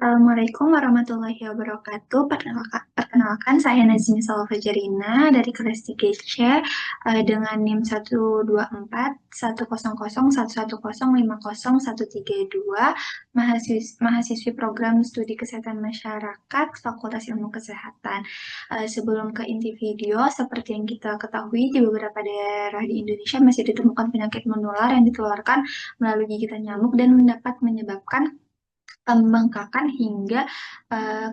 Assalamualaikum warahmatullahi wabarakatuh. Perkenalkan, saya Nazmi Salvajerina dari kelas 3C dengan NIM 124 100 110 130 mahasiswi program studi kesehatan masyarakat Fakultas Ilmu Kesehatan. Sebelum ke inti video, seperti yang kita ketahui di beberapa daerah di Indonesia masih ditemukan penyakit menular yang ditularkan melalui gigitan nyamuk dan dapat menyebabkan pembengkakan hingga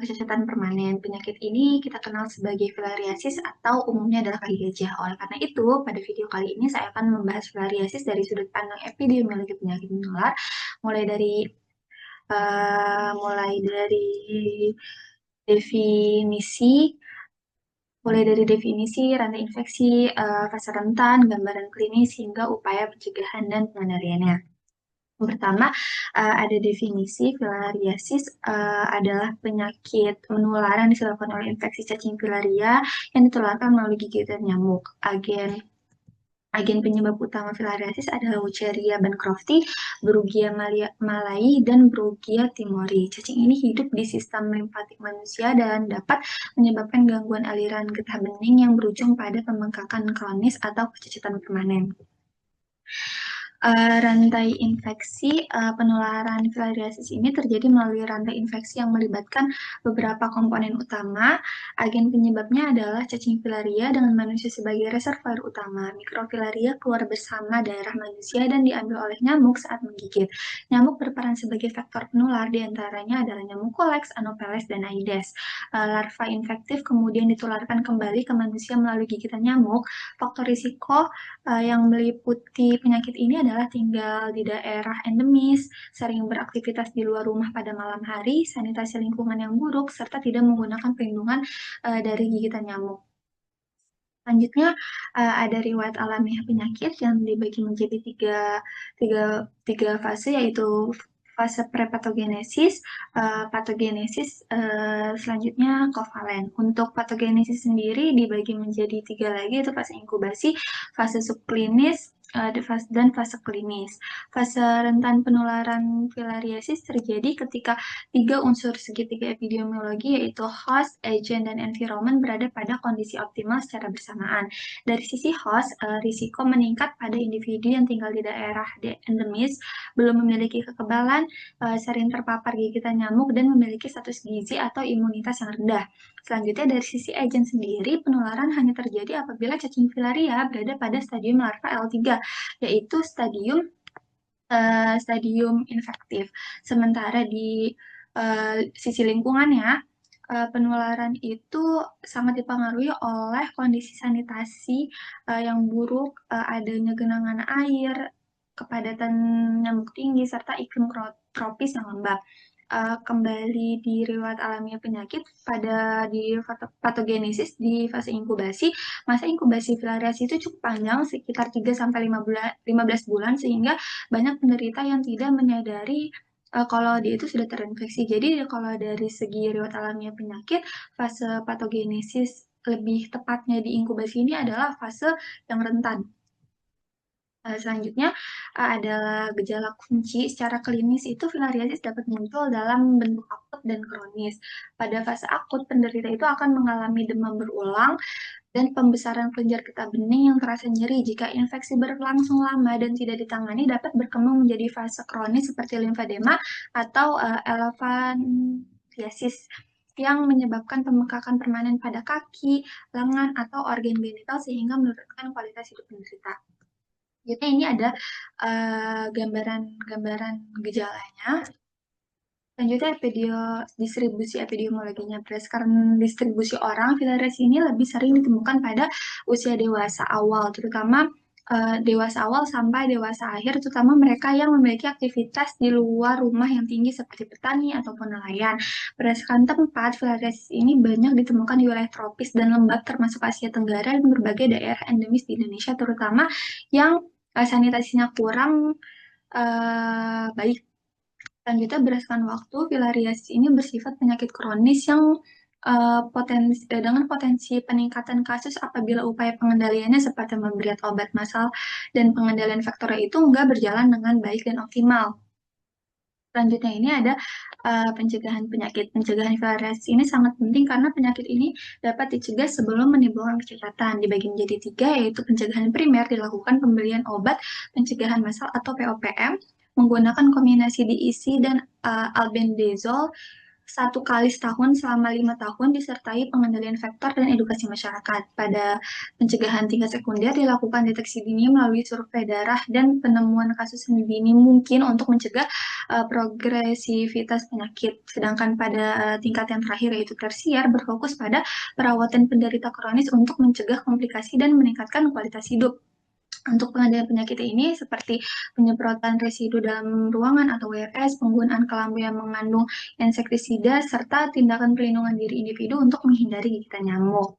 kecacatan permanen. Penyakit ini kita kenal sebagai filariasis atau umumnya adalah kaki gajah. Oleh karena itu, pada video kali ini saya akan membahas filariasis dari sudut pandang epidemiologi penyakit menular, mulai dari mulai dari definisi rantai infeksi, fase rentan, gambaran klinis, hingga upaya pencegahan dan pengendaliannya. Yang pertama, ada definisi filariasis adalah penyakit menular yang disebabkan oleh infeksi cacing filaria yang ditularkan melalui gigitan nyamuk. Agen penyebab utama filariasis adalah Wucheria bancrofti, Brugia malai, dan Brugia timori. Cacing ini hidup di sistem limfatik manusia dan dapat menyebabkan gangguan aliran getah bening yang berujung pada pembengkakan kronis atau kecacatan permanen. Rantai infeksi penularan filariasis ini terjadi melalui rantai infeksi yang melibatkan beberapa komponen utama. Agen penyebabnya adalah cacing filaria dengan manusia sebagai reservoir utama. Mikrofilaria keluar bersama daerah manusia dan diambil oleh nyamuk saat menggigit. Nyamuk berperan sebagai faktor penular, diantaranya adalah nyamuk Culex, Anopheles, dan Aedes. Larva infektif kemudian ditularkan kembali ke manusia melalui gigitan nyamuk. Faktor risiko yang meliputi penyakit ini adalah tinggal di daerah endemis, sering beraktivitas di luar rumah pada malam hari, sanitasi lingkungan yang buruk, serta tidak menggunakan perlindungan dari gigitan nyamuk. Selanjutnya, ada riwayat alamiah penyakit yang dibagi menjadi tiga fase, yaitu fase prepatogenesis, patogenesis, selanjutnya kovalen. Untuk patogenesis sendiri dibagi menjadi tiga lagi, yaitu fase inkubasi, fase subklinis, dan fase klinis. Fase rentan penularan filariasis terjadi ketika tiga unsur segitiga epidemiologi, yaitu host, agent, dan environment berada pada kondisi optimal secara bersamaan. Dari sisi host, risiko meningkat pada individu yang tinggal di daerah endemis, belum memiliki kekebalan, sering terpapar gigitan nyamuk, dan memiliki status gizi atau imunitas yang rendah. Selanjutnya, dari sisi agent sendiri, penularan hanya terjadi apabila cacing filaria berada pada stadium larva L3, yaitu stadium infektif. Sementara di sisi lingkungannya, penularan itu sangat dipengaruhi oleh kondisi sanitasi yang buruk, adanya genangan air, kepadatan nyamuk tinggi, serta iklim tropis yang lembab. Kembali di riwayat alamiah penyakit pada di patogenesis di fase inkubasi, masa inkubasi filariasi itu cukup panjang, sekitar 3 sampai 15 bulan, sehingga banyak penderita yang tidak menyadari kalau dia itu sudah terinfeksi. Jadi kalau dari segi riwayat alamiah penyakit, fase patogenesis lebih tepatnya di inkubasi ini adalah fase yang rentan. Selanjutnya adalah gejala kunci secara klinis itu filariasis dapat muncul dalam bentuk akut dan kronis. Pada fase akut, penderita itu akan mengalami demam berulang dan pembesaran kelenjar getah bening yang terasa nyeri. Jika infeksi berlangsung lama dan tidak ditangani, dapat berkembang menjadi fase kronis seperti limfadema atau elephantiasis yang menyebabkan pembengkakan permanen pada kaki, lengan, atau organ genital sehingga menurunkan kualitas hidup penderita. Jadi ini ada gambaran gejalanya. Selanjutnya distribusi epidemiologinya. Berdasarkan distribusi orang, filariasis ini lebih sering ditemukan pada usia dewasa awal, terutama dewasa awal sampai dewasa akhir, terutama mereka yang memiliki aktivitas di luar rumah yang tinggi seperti petani ataupun nelayan. Berdasarkan tempat, filariasis ini banyak ditemukan di wilayah tropis dan lembab termasuk Asia Tenggara dan berbagai daerah endemis di Indonesia, terutama yang sanitasinya kurang baik. Selanjutnya, berdasarkan waktu, filariasis ini bersifat penyakit kronis yang dengan potensi peningkatan kasus apabila upaya pengendaliannya seperti memberi obat massal dan pengendalian faktor itu enggak berjalan dengan baik dan optimal. Selanjutnya ini ada pencegahan penyakit. Pencegahan filariasis ini sangat penting karena penyakit ini dapat dicegah sebelum menimbulkan kecacatan. Dibagi menjadi tiga, yaitu pencegahan primer dilakukan pemberian obat pencegahan massal atau POPM menggunakan kombinasi diisi dan albendazole 1 kali setahun selama 5 tahun disertai pengendalian faktor dan edukasi masyarakat. Pada pencegahan tingkat sekunder dilakukan deteksi dini melalui survei darah dan penemuan kasus dini mungkin untuk mencegah progresivitas penyakit. Sedangkan pada tingkat yang terakhir yaitu tersier berfokus pada perawatan penderita kronis untuk mencegah komplikasi dan meningkatkan kualitas hidup. Untuk pengendalian penyakit ini seperti penyemprotan residu dalam ruangan atau WRS, penggunaan kelambu yang mengandung insektisida, serta tindakan pelindungan diri individu untuk menghindari gigitan nyamuk.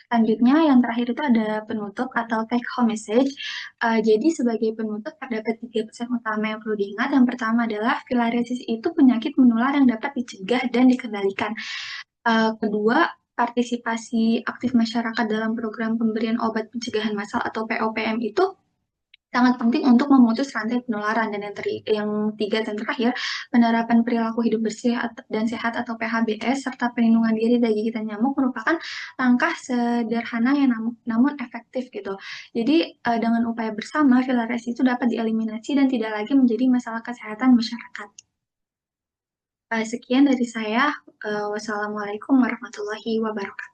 Selanjutnya, yang terakhir itu ada penutup atau take home message. Jadi sebagai penutup terdapat 3 pesan utama yang perlu diingat. Yang pertama adalah filariasis itu penyakit menular yang dapat dicegah dan dikendalikan. Kedua, partisipasi aktif masyarakat dalam program pemberian obat pencegahan massal atau POPM itu sangat penting untuk memutus rantai penularan. Dan yang tiga dan terakhir, penerapan perilaku hidup bersih dan sehat atau PHBS serta perlindungan diri dari gigitan nyamuk merupakan langkah sederhana yang namun efektif gitu. Jadi dengan upaya bersama filariasis itu dapat dieliminasi dan tidak lagi menjadi masalah kesehatan masyarakat. Sekian dari saya. Wassalamualaikum warahmatullahi wabarakatuh.